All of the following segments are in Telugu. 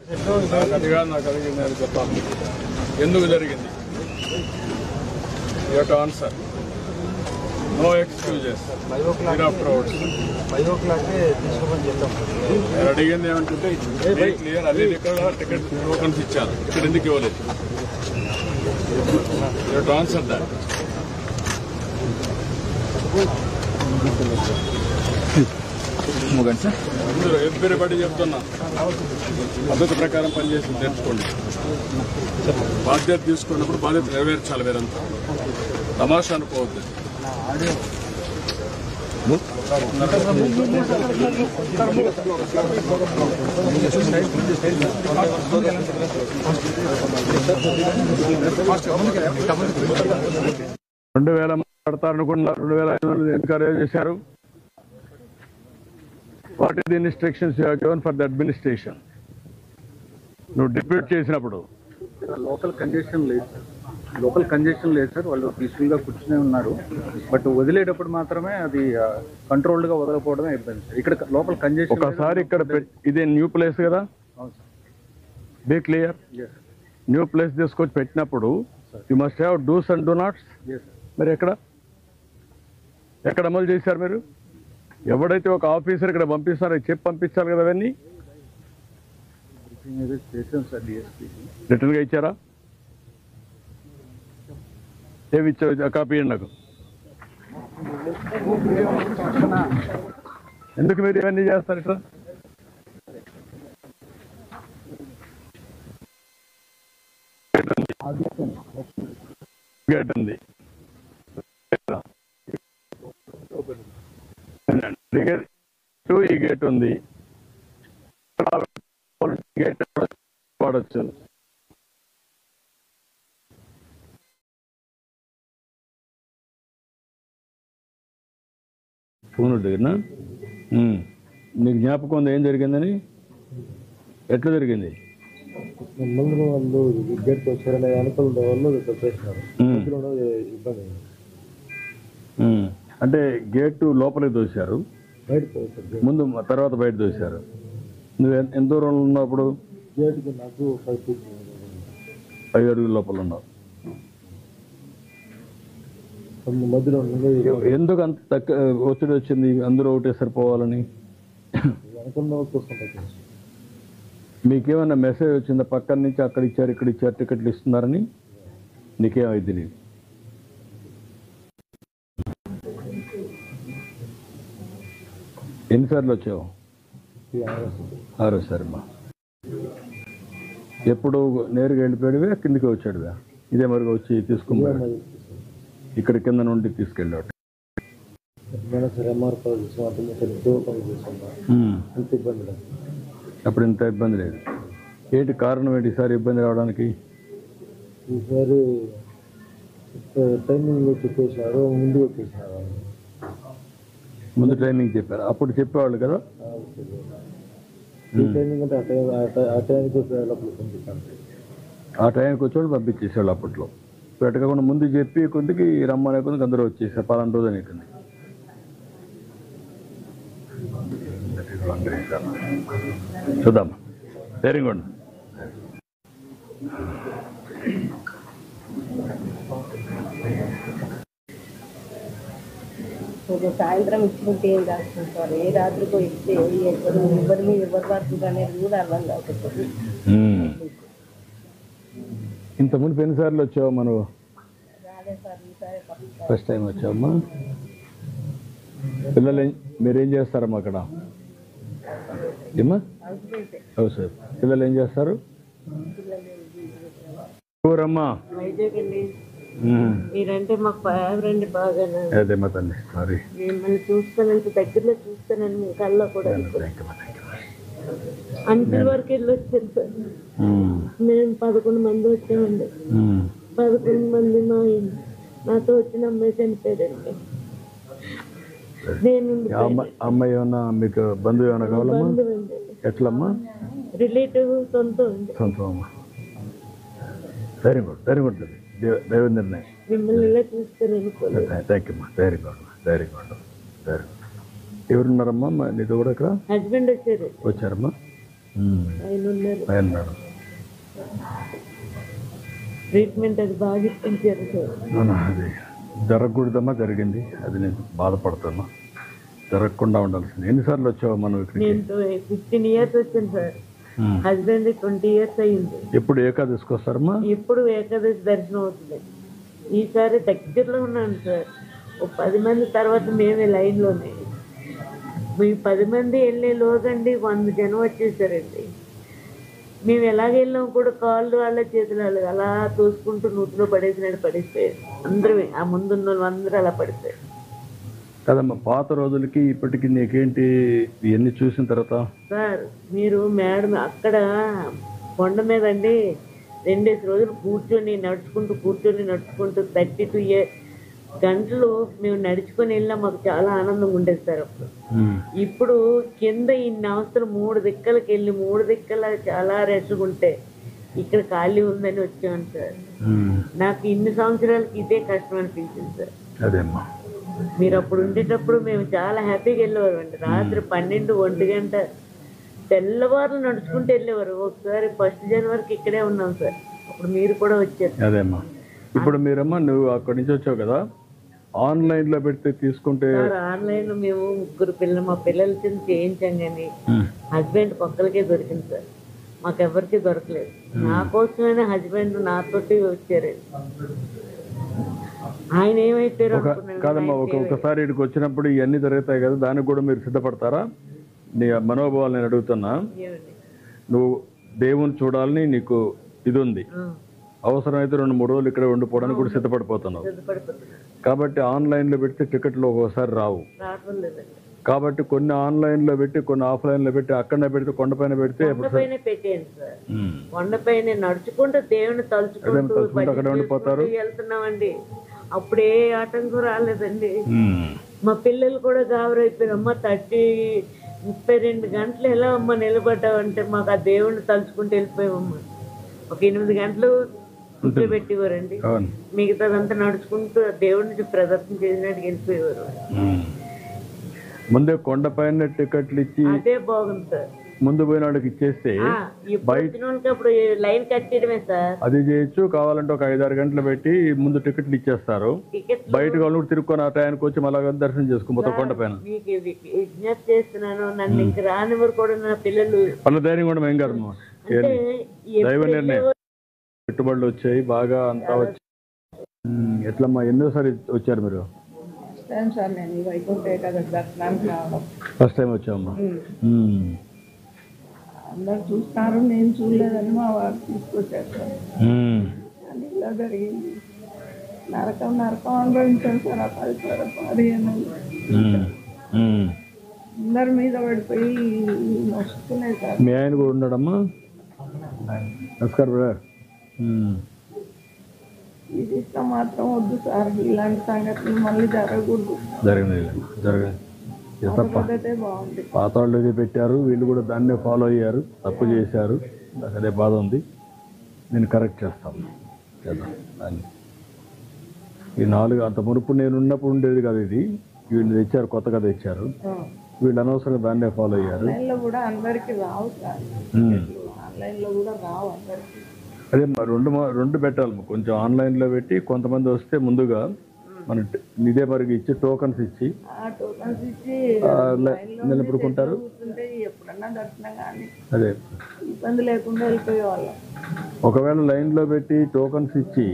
నాకు అడిగింది అని చెప్పాలి. ఎందుకు జరిగింది? You have to answer. No excuses. 5 o'clock తీసుకోమని చెప్తాం. నేను అడిగింది ఏమంటుంటే క్లియర్ అన్ని ఇక్కడ టికెట్ టోకన్స్ ఇచ్చారు, ఇక్కడ ఎందుకు ఇవ్వలేదు? You have to answer that. Everybody చెప్తున్నా, పద్ధతి ప్రకారం పనిచేసి తెచ్చుకోండి. బాధ్యత తీసుకున్నప్పుడు బాధ్యత నెరవేర్చాలి. మీరంతా తమాషా అనుకోవద్దు. రెండు వేల పడతారనుకున్న 2500 ఎన్కరేజ్ చేశారు. What is the instructions you have given for the administration? నువ్వు డిప్యూట్ చేసినప్పుడు లోకల్ కంజెషన్ లేదు సార్. వాళ్ళు పీస్ఫుల్ గా కూర్చునే ఉన్నారు. బట్ వదిలేటప్పుడు మాత్రమే అది కంట్రోల్డ్ గా వదలకపోవడమే ఇబ్బంది సార్. ఇక్కడ లోకల్ కంజెషన్ ఒకసారి ఇక్కడ ఇదే న్యూ ప్లేస్ కదా, బీ క్లియర్. న్యూ ప్లేస్ తీసుకొచ్చి పెట్టినప్పుడు you must have dos and do nots. మరి ఎక్కడ అమలు చేశారు మీరు? ఎవడైతే ఒక ఆఫీసర్ ఇక్కడ పంపిస్తారో చెప్పి పంపించాలి కదా. అవన్నీ రిటర్న్ గా ఇచ్చారా? ఏమి ఇచ్చారు? కాపీ ఇవ్వండి నాకు. ఎందుకు మీరు ఇవన్నీ చేస్తారు ఇట్లా? గేట్ ఉంది, ఈ గేట్ ఉంది, గేట్ వాడచ్చు. ఫోన్ దగ్గర నీకు జ్ఞాపకం ఉంది ఏం జరిగిందని? ఎట్లా జరిగింది? ముందు వాళ్ళు గేట్ వచ్చారనే అనుకూల వాళ్ళు ఇబ్బంది. అంటే గేటు లోపలికి దోశారు, ముందు తర్వాత బయట దోశారు. నువ్వు ఎంత దూరంలో ఉన్నావు అప్పుడు? గేటుకి నాకు 5 అడుగుల లోపల ఉన్నావు. మధ్యలో ఎందుకు అంత తక్కువ ఒత్తిడి వచ్చింది? అందరూ ఒకటే సరిపోవాలని మీకేమన్నా మెసేజ్ వచ్చిందా పక్కన నుంచి? అక్కడ ఇచ్చారు, ఇక్కడ ఇచ్చారు, టికెట్లు ఇస్తున్నారని నీకేమైంది? నీకు ఎన్నిసార్లు వచ్చావు? 6సారి. అమ్మా ఎప్పుడు నేరుగా వెళ్ళిపోయాడువే, కిందికి వచ్చాడువే? ఇదే మరిగా వచ్చి తీసుకున్నాడు, ఇక్కడ కింద నుండి తీసుకెళ్ళాడు. అప్పుడు ఇంత ఇబ్బంది లేదు. ఏంటి కారణం? ఏంటి ఈసారి ఇబ్బంది రావడానికి? ఈసారి టైమింగ్ చెప్పేసారు, ముందు వచ్చేసారు. ముందు ట్రైనింగ్ చెప్పారు, అప్పుడు చెప్పేవాళ్ళు కదా. ఆ టైంకి వచ్చేవాళ్ళు పంపించేసేవాళ్ళు అప్పట్లో. పెట్టకుండా ముందు చెప్పి కొద్దికి రమ్మనే కొద్దికి అందరూ వచ్చేసారు. 10 రోజు అనేటుంది. చూద్దాం. Very good. సాయంత్రం ఇచ్చుకుంటే ఏం రాస్తుంది సార్? ఏ రాత్రికో ఇస్తే ఎవరి మీద ఎవరు పడుతుంది అనేది కూడా అర్థం కాకపోతే. ఇంతకుముందు ఎన్నిసార్లు వచ్చావు మనవు? First time వచ్చావమ్మా. పిల్లలు మీరేం చేస్తారమ్మా అక్కడ? ఏమ్మా హౌస్ వైఫ్. పిల్లలు ఏం చేస్తారు? ఊరమ్మా మీరంటే మాకు ఫేవరెట్ బాగా. అదేమ్మా తల్లి, సారీ. మిమ్మల్ని చూస్తానంటే దగ్గరలో చూస్తానని మీ కళ్ళలో కూడా అంచెల వరకు వెళ్ళి వచ్చాను సార్. మేము 11 మంది వచ్చామండి. 11 మంది నాతో వచ్చిన అమ్మాయి చనిపోయాడండి. నేను అమ్మాయి ఏమన్నా మీకు బంధువు ఏమన్నా కావాలమ్మా? ఎట్లమ్మా? రిలేటివ్ సొంతం అండి. సొంతం అమ్మా. Very good, very good. దైవ నిర్ణయం. మిమ్మల్ని ఇలా చూస్తాను. థ్యాంక్ యూ అమ్మా. Very good, very good, very good. ఎవరున్నారమ్మా నీతో కూడా ఇక్కడ? హస్బెండ్ వచ్చారమ్మా. ఆయన ఉన్నారు. అన్నారు ట్రీట్మెంట్ అది బాగా ఇప్పించారు సార్. అది జరగకూడదమ్మా, జరిగింది. అది నేను బాధపడుతున్నా. జరగకుండా ఉండాల్సింది. ఎన్నిసార్లు వచ్చావు మనం ఇక్కడికి? నేను 15 years వచ్చాను సార్. హస్బెండ్ 20 years అయ్యింది. ఎప్పుడు ఏకాదశికి వస్తారమ్మా? ఎప్పుడు ఏకాదశి దర్శనం అవుతుంది. ఈసారి దగ్గరలో ఉన్నాను సార్. ఓ 10 మంది తర్వాత మేమే లైన్లోనే. మీ 10 మంది వెళ్ళే లోగండి 100 జనం వచ్చేసారండి. మేము ఎలాగ వెళ్ళాం కూడా కాళ్ళు వాళ్ళ చేతులు వాళ్ళు అలా తోసుకుంటూ నూతిలో పడేసినట్టు పడిపోయారు. అందరూ ఆ ముందున్న వాళ్ళు అందరూ అలా పడిపోయారు. కదమ్మా, పాత రోజులకి ఇప్పటికి నీకేంటి ఇవన్నీ చూసిన తర్వాత? సార్ మీరు మేడం అక్కడ కొండ మీద అండి 2 రోజులు కూర్చొని నడుచుకుంటూ 32 గంటలు మేము నడుచుకొని వెళ్ళినా మాకు చాలా ఆనందంగా ఉండేది సార్ అప్పుడు. ఇప్పుడు కింద ఇన్ని అవస్థలు 3 దిక్కలకి వెళ్ళి 3 దిక్కల చాలా రెస్ట్గా ఉంటే ఇక్కడ ఖాళీ ఉందని వచ్చాను సార్. నాకు ఇన్ని సంవత్సరాలకి ఇదే కష్టం అనిపించింది సార్. అదేమ్మా, మీరు అప్పుడు ఉండేటప్పుడు మేము చాలా హ్యాపీగా వెళ్ళేవారు అండి. రాత్రి 12, 1 గంట తెల్లవారులు నడుచుకుంటూ వెళ్ళేవారు. ఒకసారి 1 జనవరికి ఇక్కడే ఉన్నాం సార్. అప్పుడు మీరు కూడా వచ్చారు. అదేమ్మా. ఇప్పుడు మీరమ్మా నువ్వు అక్కడి నుంచి వచ్చావు కదా, ఆన్లైన్లో పెడితే తీసుకుంటే? ఆన్లైన్ లో మేము 3 పిల్లలు మా పిల్లల చిన్న చేయించాం కానీ హస్బెండ్ పక్కలకే దొరికింది సార్. మాకెవరికి దొరకలేదు. నా కోసమైనా హస్బెండ్ నాతోటి వచ్చారు. ఆయన ఏమైపోయారు కాదమ్మా, ఒకసారి ఇక్కడికి వచ్చినప్పుడు ఇవన్నీ జరుగుతాయి కదా, దానికి కూడా మీరు సిద్ధపడతారా? నీ మనోభావాలు నేను అడుగుతున్నా. నువ్వు దేవుని చూడాలని నీకు ఇది ఉంది, అవసరమైతే 2-3 రోజులు ఇక్కడ ఉండిపోవడానికి కూడా సిద్ధపడిపోతున్నావు. కాబట్టి ఆన్లైన్లో పెడితే టికెట్లు ఒక్కోసారి రావు. కాబట్టి కొన్ని ఆన్లైన్లో పెట్టి కొన్ని ఆఫ్లైన్లో పెట్టి అక్కడనే పెడితే కొండపైన పెడితే పెట్టేయండి సార్. కొండపైన నడుచుకుంటూ దేవుని తలుచుకుంటూ అక్కడ ఉండిపోతారు. వెళ్తున్నామండి. అప్పుడే ఆటంకం రాలేదండి. మా పిల్లలు కూడా గాబరైపోయారు. అమ్మ 32 గంటలు ఎలా అమ్మ నిలబడ్డావంటే మాకు ఆ దేవుడిని తలుచుకుంటూ వెళ్ళిపోయామమ్మా. ఒక 8 గంటలు కూర్చోబెట్టేవారండి. మిగతాదంతా నడుచుకుంటూ దేవుడిని ప్రదర్శన చేసినట్టు వెళ్ళిపోయేవారు. ముందే కొండపైన టికెట్లు ఇచ్చి అదే బాగుంది సార్. ముందు పోయిన వాళ్ళకి ఇచ్చేస్తే అప్పుడు లైన్ కట్టడమే సార్. అది చేయొచ్చు. కావాలంటే ఒక 5-6 గంటలు పెట్టి ముందు టికెట్లు ఇచ్చేస్తారు. బయట వాళ్ళు తిరుక్కొని ఆ టైంకి వచ్చి మళ్ళా దర్శనం చేసుకో కొండపైన. విజ్ఞప్తి చేస్తున్నాను, నన్ను ఇంక రానివారు కూడా నా పిల్లలు వాళ్ళ ధైర్యం కూడా ఏం కాదు. దైవ నిర్ణయం. పెట్టుబడులు వచ్చాయి బాగా, అంతా వచ్చాయి. ఎట్లమ్మా, ఎన్నోసారి వచ్చారు మీరు? ఫస్ట్ టైం వచ్చామమ్మా. అందరు చూస్తారు, నేను చూడలేదని మా వారు తీసుకొచ్చారు సార్. అది ఇలా జరిగింది. నరకం అనుభవించాను సార్. ఆ 15 అందరి మీద పడిపోయి నొస్తున్నాయి సార్. మీ ఆయన కూడా ఉన్నాడమ్మా? నమస్కారం బ్రదర్. ఇది ఇష్టం మాత్రం వద్దు సార్. ఇలాంటి సంఘటనలు మళ్ళీ జరగకూడదు. జరగదు బాగుంది. పాత వాళ్ళు ఇది పెట్టారు, వీళ్ళు కూడా దాన్నే ఫాలో అయ్యారు, తప్పు చేశారు. నాకు అదే బాధ ఉంది. నేను కరెక్ట్ చేస్తాను చేద్దాం దాన్ని. ఈ 4 అంత మునుపు నేను ఉన్నప్పుడు ఉండేది కదా ఇది. వీళ్ళు తెచ్చారు, కొత్తగా తెచ్చారు. వీళ్ళు అనవసరంగా దాన్నే ఫాలో అయ్యారు. కూడా అందరికి రావు సార్. ఆన్లైన్లో కూడా రావు అందరికి. అదే 2 పెట్టాలి. కొంచెం ఆన్లైన్లో పెట్టి కొంతమంది వస్తే ముందుగా మన ఇదే మరికి ఇచ్చి టోకన్స్ ఇచ్చి నిలబడుకుంటారు. ఎప్పుడన్నా దర్శనం కానీ అదే ఇబ్బంది లేకుండా వెళ్ళిపోయేవాళ్ళం. ఒకవేళ లైన్లో పెట్టి టోకన్స్ ఇచ్చి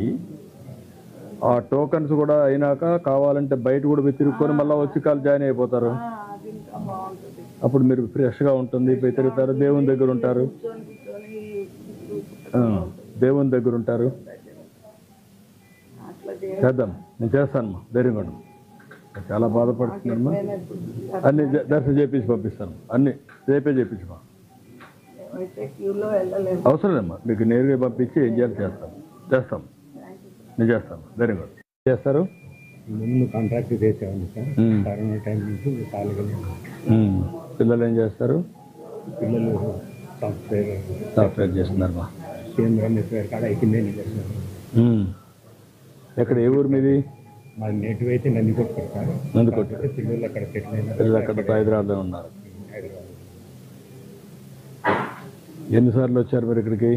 ఆ టోకన్స్ కూడా అయినాక కావాలంటే బయట కూడా మీరు తిరుక్కొని మళ్ళీ వచ్చి కాలు జాయిన్ అయిపోతారు. అప్పుడు మీరు ఫ్రెష్గా ఉంటుంది, తిరుగుతారు, దేవుని దగ్గర ఉంటారు. దేవుని దగ్గర ఉంటారు. చేద్దాం, నేను చేస్తానమ్మా. ధైర్యం కూడా చాలా బాధపడుతున్నానమ్మా. అన్ని దర్శనం చేపించి పంపిస్తాను. అన్ని రేపే చేపించమా. అవసరం లేమ్మా, మీకు నేరుగా పంపించి ఏం చేయాలి చేస్తాం. నేను చేస్తాను. ధైర్యం కూడా చేస్తారు. ముందు కాంట్రాక్ట్ చేసేవాడిని సార్. కరోనా టైం నుంచి ఖాళీగా. పిల్లలు ఏం చేస్తారు? పిల్లలు సాఫ్ట్వేర్ చేస్తున్నారమ్మా. కేంద్రం కాడ ఎక్కిందే చేస్తున్నారు. ఎక్కడ, ఏ ఊరు మీది? మా నేటివ్ అయితే నందికొట్టు సార్. నందికొట్టు. పిల్లలు అక్కడ సెటిల్ అయినారు. పిల్లలు అక్కడ హైదరాబాద్లో ఉన్నారు. ఎన్నిసార్లు వచ్చారు మీరు ఇక్కడికి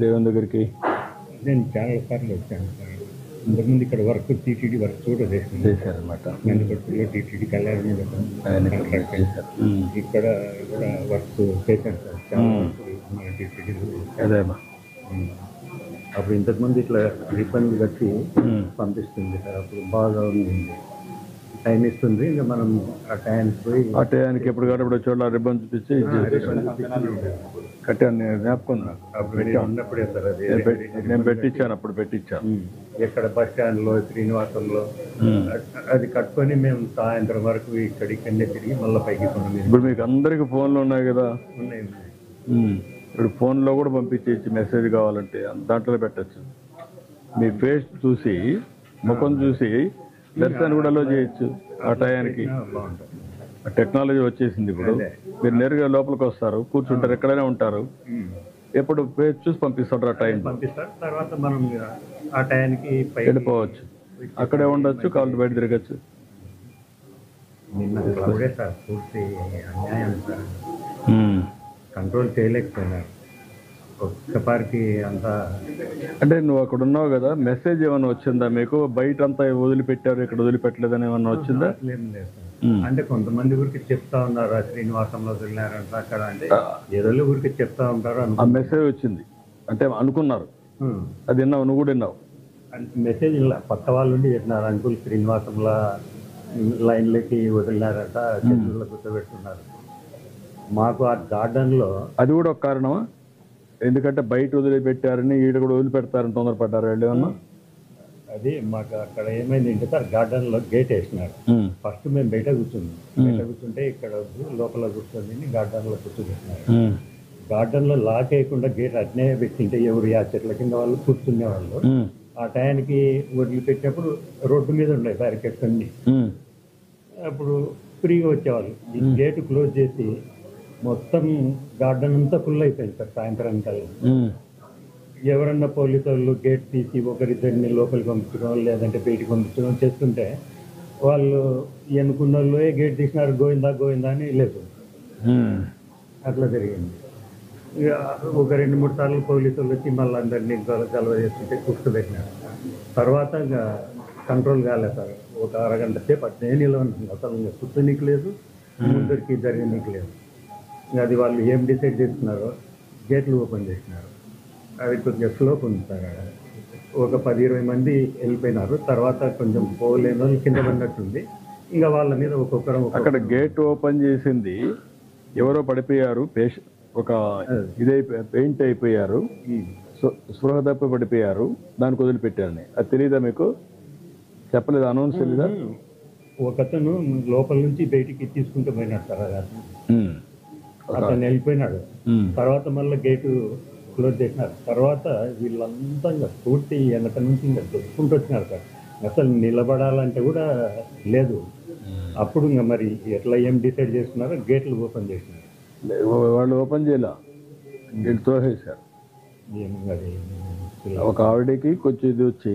దేవుని దగ్గరికి? నేను చాలా సార్లు వచ్చాను సార్. ఇంతకుముందు ఇక్కడ వర్క్ టీటీడీ వర్క్ కూడా చేశారనమాట. నందిపట్టులో టీటీడీ కళ్యాణ ఇక్కడ కూడా వర్క్ చేశాను సార్. చాలా మన టీటీడీ అదేమ్మా. అప్పుడు ఇంతకుముందు ఇట్లా రిబ్బన్లు కట్టి పంపిస్తుంది సార్. అప్పుడు బాగా ఉంది, టైం ఇస్తుంది. ఇంకా మనం ఆ టైంకి పోయి ఆ టయానికి ఎప్పుడు కాబట్టి చోట్ల రిబ్బన్ చూపించి కట్టాను. నేను జ్ఞాపకం నాకు. అప్పుడు ఉన్నప్పుడే సార్ అది నేను పెట్టించాను, అప్పుడు పెట్టించాను. ఎక్కడ బస్ స్టాండ్లో శ్రీనివాసంలో అది కట్టుకొని మేము సాయంత్రం వరకు ఇక్కడికన్నీ తిరిగి మళ్ళీ పైకి కొన్నాం. ఇప్పుడు మీకు అందరికి ఫోన్లు ఉన్నాయి కదా, ఉన్నాయి. ఇప్పుడు ఫోన్లో కూడా పంపించేసి మెసేజ్ కావాలంటే దాంట్లో పెట్టచ్చు. మీ ఫేస్ చూసి ముఖం చూసి దర్శనం కూడా అలో చేయొచ్చు. ఆ టయానికి బాగుంటుంది. టెక్నాలజీ వచ్చేసింది. ఇప్పుడు మీరు నేరుగా లోపలికి వస్తారు, కూర్చుంటారు, ఎక్కడైనా ఉంటారు. ఎప్పుడు ఫేస్ చూసి పంపిస్తారు, ఆ టైం పంపిస్తారు. తర్వాత మనం ఆ టయానికి వెళ్ళిపోవచ్చు, అక్కడే ఉండొచ్చు, కాళ్ళు బయట తిరగచ్చు. నిన్న క్లౌడే సార్, పూర్తి అన్యాయం సార్. కంట్రోల్ చేయలేకపోయినారు ఒక్కపారికి అంతా. అంటే నువ్వు అక్కడ ఉన్నావు కదా, మెసేజ్ ఏమైనా వచ్చిందా మీకు? బయట అంతా వదిలిపెట్టారు, ఇక్కడ వదిలిపెట్టలేదని ఏమన్నా వచ్చిందా? ఏం లేదు సార్. అంటే కొంతమంది ఊరికి చెప్తా ఉన్నారు, శ్రీనివాసంలో వదిలినారంట అక్కడ. అంటే ఏదో ఊరికి చెప్తా ఉంటారు. ఆ మెసేజ్ వచ్చింది అంటే అనుకున్నారు. అది విన్నావు, నువ్వు కూడా విన్నావు? మెసేజ్ ఇలా పక్క వాళ్ళు ఉండి చెప్పినారు, అంకుల్ శ్రీనివాసంలో లైన్లకి వదిలినారంట, చెట్లలో కూర్చోబెట్టుకున్నారు. మాకు ఆ గార్డెన్లో అది కూడా ఒక కారణమా? ఎందుకంటే బయట వదిలిపెట్టారని ఈడ కూడా వదిలిపెడతారని తొందరపడ్డారు వాళ్ళు ఏమన్నా? అది మాకు అక్కడ ఏమైంది అంటే సార్, గార్డెన్లో గేట్ వేసినారు. ఫస్ట్ మేము బయట కూర్చున్నాం. బయట కూర్చుంటే ఇక్కడ లోపల కూర్చొని గార్డెన్లో కూర్చోబెట్టినారు. గార్డెన్లో లాక్ వేయకుండా గేట్ అట్నే పెట్టింటే ఎవరు ఆ చెట్ల కింద వాళ్ళు కూర్చునే వాళ్ళు. ఆ టైంకి వదిలిపెట్టినప్పుడు రోడ్డు మీద ఉన్నాయి బ్యారికేడ్స్ అన్ని. అప్పుడు ఫ్రీగా వచ్చేవాళ్ళు. ఈ గేట్ క్లోజ్ చేసి మొత్తం గార్డెన్ అంతా ఫుల్ అయిపోయింది సార్. సాయంత్రం కల్లా ఎవరన్నా పోలీసు వాళ్ళు గేట్ తీసి ఒకరిద్దరిని లోపలికి పంపించడం లేదంటే బయటికి పంపించడం చేస్తుంటే వాళ్ళు ఎన్నుకున్న వాళ్ళే గేట్ తీసినారు, గోవిందా గోవిందా అని లేదు. అట్లా జరిగింది. ఇక ఒక 2-3 సార్లు పోలీసు వాళ్ళు వచ్చి మళ్ళీ అందరినీ గలవ చేస్తుంటే కూర్చోబెట్టినారు. తర్వాత ఇంకా కంట్రోల్ కాలేదు సార్. ఒక అరగంట సేపు అట్నే నిలవను, అసలు కూర్చోనీకి లేదు, ముందరికి జరగనీకి లేదు. అది వాళ్ళు ఏం డిసైడ్ చేస్తున్నారు, గేట్లు ఓపెన్ చేసినారు. అది కొద్దిగా స్లోప్ ఉంది సార్. ఒక 10-20 మంది వెళ్ళిపోయినారు. తర్వాత కొంచెం పోలేని వాళ్ళు కింద పడినట్టుంది. ఇంకా వాళ్ళ మీద ఒక్కొక్కరు అక్కడ గేట్ ఓపెన్ చేసింది ఎవరో పడిపోయారు, ఒక పెయింట్ అయిపోయారు, స్పృహ తప్పి పడిపోయారు, దానికి వదిలిపెట్టారని. అది తెలియదా మీకు? చెప్పలేదు, అనౌన్స్ తెలీదా? ఒకతను లోపల నుంచి బయటికి తీసుకుంటూ పోయినాడు సార్. అతను వెళ్ళిపోయినాడు. తర్వాత మళ్ళీ గేటు క్లోజ్ చేసినారు. తర్వాత వీళ్ళంతా ఇంకా పూర్తి వెనక నుంచి ఇంకా దొరుకుంటూ వచ్చినారు సార్. అసలు నిలబడాలంటే కూడా లేదు. అప్పుడు ఇంకా మరి ఎట్లా ఏం డిసైడ్ చేస్తున్నారో గేట్లు ఓపెన్ చేసినారు. వాళ్ళు ఓపెన్ చేయాల, వీళ్ళు తోసేశారు. ఒక ఆవిడకి కొంచెం ఇది వచ్చి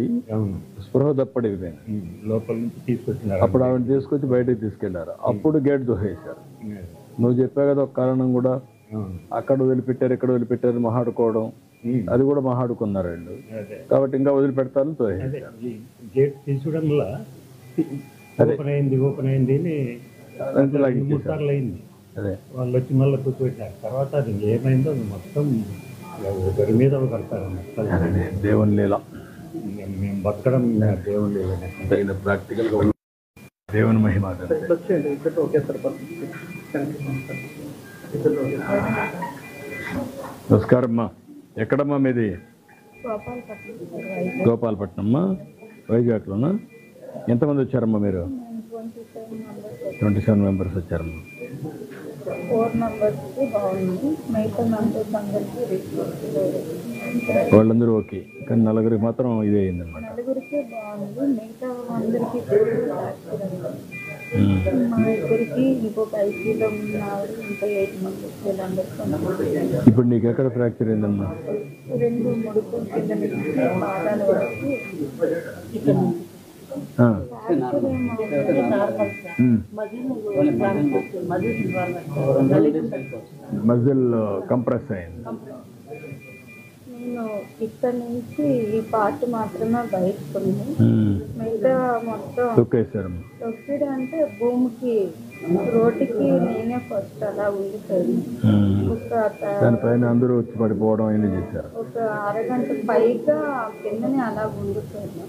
స్పృహ తప్పడిపోయింది, లోపల నుంచి తీసుకొచ్చినారు. అప్పుడు ఆవిడ తీసుకొచ్చి బయటకు తీసుకెళ్లారు. అప్పుడు గేట్ దోసేశారు. నువ్వు చెప్పావు కదా ఒక కారణం కూడా, అక్కడ వదిలిపెట్టారు ఇక్కడ వదిలిపెట్టారు మహాడుకోవడం, అది కూడా మహాడుకున్నారు వీళ్ళు. కాబట్టి ఇంకా వదిలిపెడతారు, తోసేశారు. గేట్ తీసుకోవడం వల్ల ఓపెన్ అయింది అని 3 సార్లు అయింది. వాళ్ళు వచ్చి మళ్ళీ కూర్చోబెట్టారు. తర్వాత అది ఏమైందో మొత్తం ఒకరి మీద కడతారు. దేవుని లీల, మేము బతకడం దేవుని లీల. ప్రాక్టికల్ గా దేవుని మహిమ. నమస్కారం అమ్మా. ఎక్కడమ్మా మీది? గోపాలపట్నమ్మా, వైజాగ్లోనా? ఎంతమంది వచ్చారమ్మా మీరు? 27 మెంబర్స్ వచ్చారమ్మా. 4 మెంబర్స్కి బాగుంది, మిగతా మెంబర్స్ అందరికీ వాళ్ళందరూ ఓకే, కానీ 4 మాత్రం ఇదే అయిందన్నమాట. 4 బాగుంది, మిగతా అందరికీ మా ఇద్దరికి ఇంకొక ఐసీలో ఉన్నారు. ఇంకా 8 మెంబర్స్ వీళ్ళందరికీ. ఇప్పుడు నీకు ఎక్కడ ఫ్రాక్చర్ అయిందమ్మా? 2 ముడుకుల కింద నుంచి పాదాల వరకు ఇక్కడ ఆ. ఉమ్. మజిల్ కంప్రెస్ అయింది. నేను ఇక్కడ నుంచి ఈ పార్ట్ మాత్రమే బయటకు ఉంది. మిగతా మొత్తం తొక్కేశారు. తొక్కిడు అంటే భూమికి రోడ్డుకి నేనే ఫస్ట్ అలా ఉండిపోయింది. దానిపైన అందరూ వచ్చి పడిపోవడం అన్నీ చేశారు. ఒక అరగంట పైగా కిందనే అలా ఉండిపోయింది.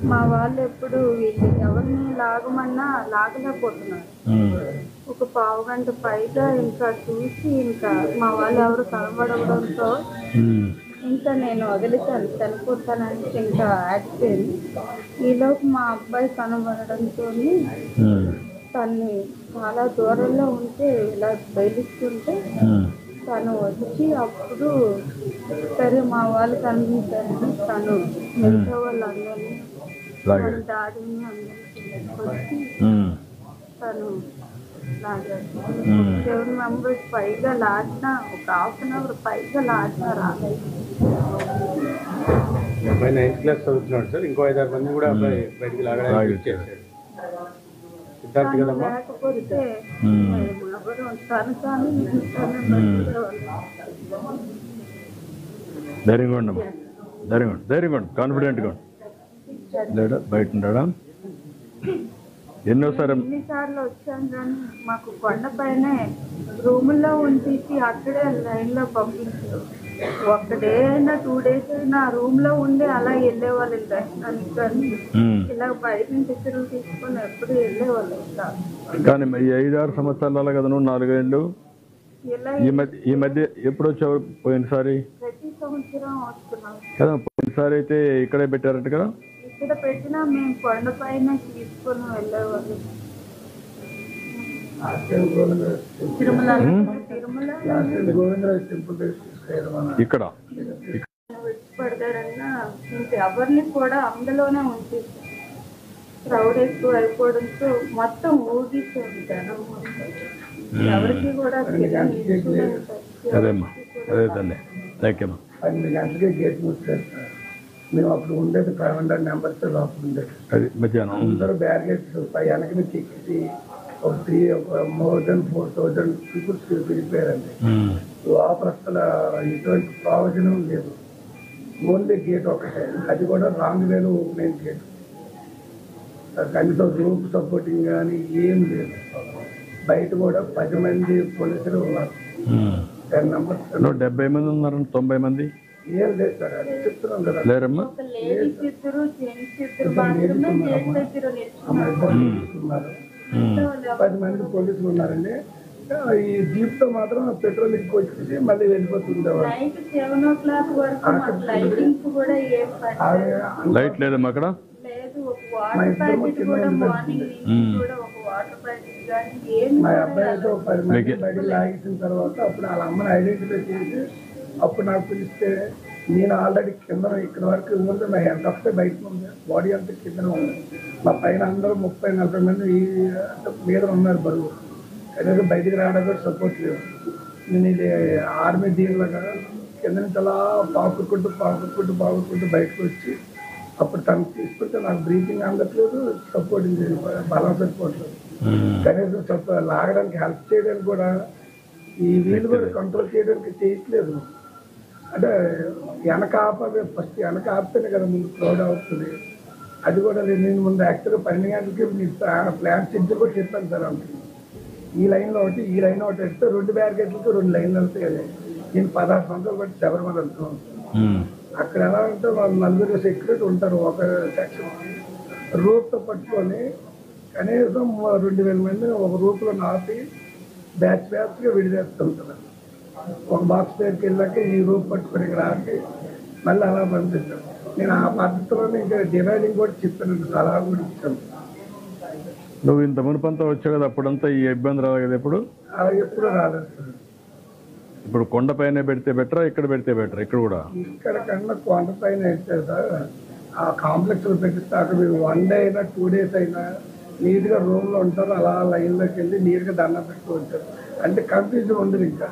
మా వాళ్ళు ఎప్పుడు వీళ్ళు ఎవరిని లాగమన్నా లాగలేకపోతున్నారు. ఒక పావు గంట పైగా ఇంకా చూసి ఇంకా మా వాళ్ళు ఎవరు కనబడడంతో ఇంకా నేను వదిలితాను చనిపోతానంటే ఇంకా ఆగిపోయింది. ఈలోపు మా అబ్బాయి కనబడడంతో తన్ని చాలా దూరంలో ఉంటే ఇలా బయలుస్తుంటే తను వచ్చి అప్పుడు సరే మా వాళ్ళు కనిపించారు. తను మిగతా వాళ్ళందరినీ డాడీని అందరినీ వచ్చి తను లాగారు. 7 మెంబర్స్ పైగా లాడినా ఒక హాఫ్ అన్ అవర్ పైగా లాడినా రాలేదు. అబ్బాయి 9th క్లాస్ చదువుతున్నాడు సార్. ఇంకో 5-6 మంది కూడా అబ్బాయి బయటికి లాగడానికి చేశాడు. సిద్ధార్థ్ కదమ్మా. లేకపోతే ఎవరు తను ధైర్యంగా ఉండమ్మా, ధైర్యంగా ఉండు, కాన్ఫిడెంట్గా ఉండు. లేడా బయట ఉన్నాడా? ఎన్నిసార్లు వచ్చాను కానీ మాకు కొండపైనే రూముల్లో ఉంచేసి అక్కడే లైన్లో పంపించారు. ఒక డే అయినా 2 days అయినా రూమ్ లో ఉండి అలా వెళ్ళేవాళ్ళు దర్శనానికి. కానీ ఇలా బయట నుంచి ఇతరులు తీసుకొని ఎప్పుడు వెళ్ళేవాళ్ళు కాదు. కానీ ఈ 5-6 సంవత్సరాల కదా నువ్వు 4 ఏళ్ళు ఈ మధ్య ఎప్పుడు వచ్చావు? పోయినసారి ప్రతి సంవత్సరం వస్తున్నాం కదా. పోయినసారి అయితే ఇక్కడే పెట్టారంట కదా. ఇక్కడ పెట్టినా మేము కొండపైన తీసుకొని వెళ్ళేవాళ్ళు. తిరుమల ఇక్కడ విడిచిపెడతారన్నా ఇంకా ఎవరిని కూడా అందులోనే ఉంచేసి క్రౌడ్ ఎక్కువ అయిపోవడంతో మొత్తం ఊగిస్తుంది జనం. ఎవరికి కూడా అదేమ్మా, అదే తల్లి. థ్యాంక్ యూ అమ్మా. 12 గంటలకే గేట్ మూస్తారు సార్. మేము అప్పుడు ఉండేది 500 మెంబర్స్ లోపల ఉండేది. అది మధ్యాహ్నం అందరూ బ్యారిగేట్స్ వెనక నుంచి ఎక్కిసి ఒక మోర్ దెన్ 4000 పీపుల్స్ వెళ్ళిపోయారండి. లోపల అసలు ఎటువంటి ప్రయోజనం లేదు. ఓన్లీ గేట్ ఒకటే, అది కూడా రాంగ్ వేలో ఓపెన్ అయిన గేట్. కనీసం రూప్ సపోర్టింగ్ కానీ ఏం లేదు. బయట కూడా 10 మంది పోలీసులు ఉన్నారు. 10 మెంబర్స్. 70 మంది ఉన్నారు, 90 మంది ఏం లేదు సార్. అది చెప్తున్నాం కదా. లేరమ్మా. లేడీస్ ఇద్దరు జెంట్స్ ఇద్దరు మాత్రమే గేట్ దగ్గర ఉన్నారు. 10 మంది పోలీసులు ఉన్నారండి. ఈ జీప్ తో మాత్రం పెట్రోల్ ఎక్కువ వచ్చేసి మళ్ళీ వెళ్ళిపోతుంది. నైట్ 7 o'clock వరకు మాకు లైటింగ్స్ కూడా ఏం పడలేదు. లైట్ లేదమ్మా అక్కడ. లేదు. ఒక వాటర్ ప్యాకెట్ కూడా మార్నింగ్ నుంచి కూడా ఒక వాటర్ ప్యాకెట్ కానీ ఏం మా అబ్బాయితో 10 మంది బయట లాగేసిన తర్వాత అప్పుడు వాళ్ళ అమ్మని ఐడెంటిఫై చేసి అప్పుడు నాకు పిలిస్తే నేను ఆల్రెడీ కింద ఇక్కడ వరకు ఉంది. నా హెడ్ ఒకటే బయట ఉంది, బాడీ అంతా కింద ఉంది. మా పైన అందరూ 30-40 మంది మీద ఉన్నారు బరువు. కనీసం బయటికి రావడానికి కూడా సపోర్ట్ లేదు. నేను ఇది ఆర్మీ దీనిలాగా కింద నుంచి అలా పాకుకుంటూ బయటకు వచ్చి అప్పుడు తను తీసుకుంటే నాకు బ్రీతింగ్ అందట్లేదు, సపోర్టింగ్ బలం సరిపోవట్లేదు. కనీసం లాగడానికి హెల్ప్ చేయడానికి కూడా ఈ వీళ్ళు కూడా కంట్రోల్ చేయడానికి చేయట్లేదు. అంటే వెనక ఆపే ఫస్ట్ వెనక ఆపితేనే కదా ముందు క్రౌడ్ అవుతుంది. అది కూడా నేను ముందు యాక్చువల్గా 12 గంటలకి ప్లాన్ షెడ్యూల్ కూడా చెప్పాను సార్. అంటే ఈ లైన్లో ఒకటి ఈ లైన్ ఒకటి వెళ్తే 2 బ్యారికేడ్లకి 2 లైన్లు వెళ్తాయి కదా. నేను 16 సంవత్సరాలు బట్టి శబరిమల వెళ్తున్నాను. అక్కడ ఎలా అంటే వాళ్ళు 4 సెక్యూరిటీ ఉంటారు. ఒక సెక్షన్ రూప్తో పట్టుకొని కనీసం 2000 మంది ఒక రూప్లో నాపి బ్యాచ్గా విడిదేస్తుంటారు. ఒక బాక్స్ దగ్గరికి వెళ్ళాక ఈ రూప్ పట్టుకొని ఇక్కడ ఆపి మళ్ళీ అలా పంపిస్తాను. నేను ఆ పద్ధతిలోనే ఇంకా డివైడింగ్ కూడా చెప్పాను, సలహా కూడా ఇచ్చాను. నువ్వు ఇంత మునుపంతా వచ్చావు కదా, అప్పుడంతా ఈ ఇబ్బంది రాదు కదా. ఎప్పుడు ఎప్పుడు రాలేదు సార్. ఇప్పుడు కొండపైన పెడితే బెటరా, ఇక్కడ పెడితే బెటరా? ఇక్కడ కూడా ఇక్కడ కన్నా కొండపైన అయితే సార్ ఆ కాంప్లెక్స్లో పెట్టిస్తే అక్కడ 1 day అయినా 2 days అయినా నీట్గా రూమ్లో ఉంటారు. అలా లైన్లోకి వెళ్ళి నీట్గా దండం పెట్టుకు వచ్చారు. అంటే కన్ఫ్యూజన్ ఉండదు, ఇంకా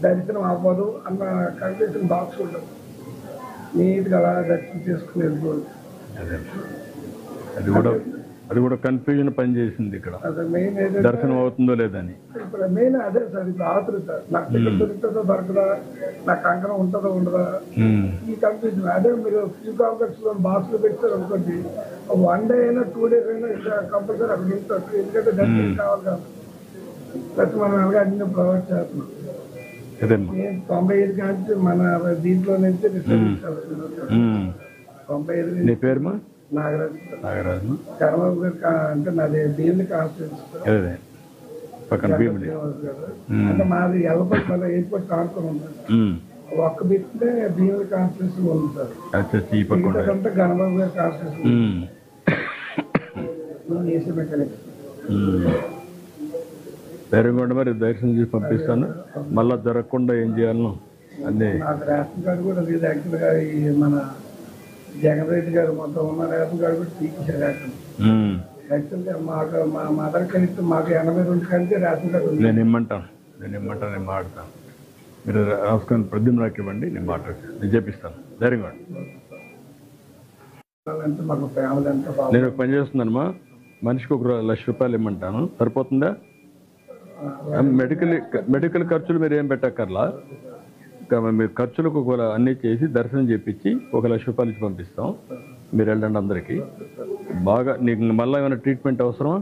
దర్శనం అవ్వదు అన్న కన్ఫ్యూజన్ బాక్స్ ఉండదు. నీట్గా అలా దర్శనం చేసుకుని వెళ్ళిపోవచ్చు. అది కూడా కన్ఫ్యూజన్ పనిచేసింది ఇక్కడ, అది మెయిన్ ఏంటంటే దర్శనం అవుతుందో లేదని. ఇప్పుడు మెయిన్ అదే సార్, ఇప్పుడు ఆతృత నాకు టికెట్ దొరుకుతుందో దొరకదా, నాకు కంకణం ఉంటుందో ఉండదా, ఈ కన్ఫ్యూజన్. అదే మీరు క్యూ కాంప్లెక్స్ లో బాక్స్ లో పెట్టారు అనుకోండి, 1 డే అయినా 2 days అయినా ఇంకా కంపల్సరీ అక్కడ ఉంటారు. ఎందుకంటే దర్శనం కావాలి కాబట్టి ప్లస్ మనం అలాగే అన్ని ప్రొవైడ్ చేస్తున్నాం. నేను 95 కానీ మన దీంట్లో నుంచి రిసర్వ్ 95. నీ పేరుమా? నాగరాజు. చంద్రబాబు గారు అంటే నాది భీమిలి కాన్స్టిట్యూన్సీ పక్కన భీమిలి. అంటే మాది ఎల్లపల్లి మన ఎయిర్పోర్ట్ ఆడుకొని ఉంటుంది. ఒక్క బిట్టే భీమిలి కాన్స్టిట్యూన్సీ ఉంది సార్. మిగతాదంతా గణబాబు గారి కాన్స్టిట్యూన్సీ ఏసీ మెకానిక్స్. పేరుగొండ మరి దర్శనం చేసి పంపిస్తాను. మళ్ళా జరగకుండా ఏం చేయాలను అన్నీ. నాకు రేషన్ కార్డు కూడా లేదు యాక్చువల్గా. ఈ మన జగన్ రెడ్డి గారు మొత్తం ఉన్న రేషన్ కార్డు కూడా తీసేశారు. యాక్చువల్గా మాకు మా మదర్ కలిస్తే మాకు 82 కంటే రేషన్ కార్డు ఉంది. నేను మాట్లాడతాను. మీరు రాసుకొని ప్రద్యుమ్నాకి ఇవ్వండి, నేను మాట్లాడతాను, నేను చేపిస్తాను. ధైర్యంగా మాకు ఫ్యామిలీ అంతా బాగా. నేను పని చేస్తున్నానమ్మా, మనిషికి 1 లక్ష రూపాయలు ఇమ్మంటాను, సరిపోతుందా? మెడికల్ ఖర్చులు మీరు ఏం పెట్టక్కర్లా, మీరు ఖర్చులకు అన్నీ చేసి దర్శనం చేపించి 1 లక్ష రూపాయలు ఇచ్చి పంపిస్తాం. మీరు వెళ్ళండి అందరికీ. బాగా నీకు మళ్ళీ ఏమైనా ట్రీట్మెంట్ అవసరమా?